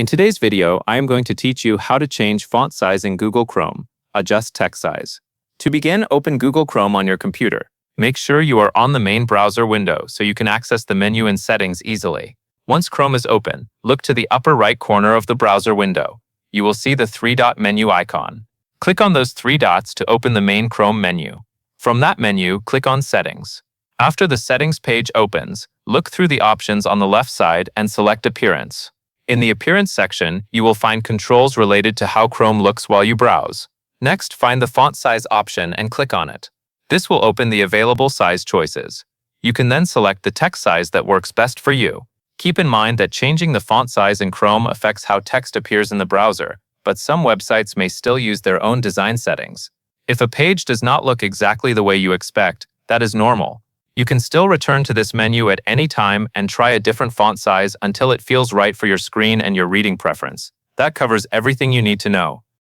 In today's video, I am going to teach you how to change font size in Google Chrome. Adjust text size. To begin, open Google Chrome on your computer. Make sure you are on the main browser window so you can access the menu and settings easily. Once Chrome is open, look to the upper right corner of the browser window. You will see the three-dot menu icon. Click on those three dots to open the main Chrome menu. From that menu, click on Settings. After the Settings page opens, look through the options on the left side and select Appearance. In the Appearance section, you will find controls related to how Chrome looks while you browse. Next, find the font size option and click on it. This will open the available size choices. You can then select the text size that works best for you. Keep in mind that changing the font size in Chrome affects how text appears in the browser, but some websites may still use their own design settings. If a page does not look exactly the way you expect, that is normal. You can still return to this menu at any time and try a different font size until it feels right for your screen and your reading preference. That covers everything you need to know.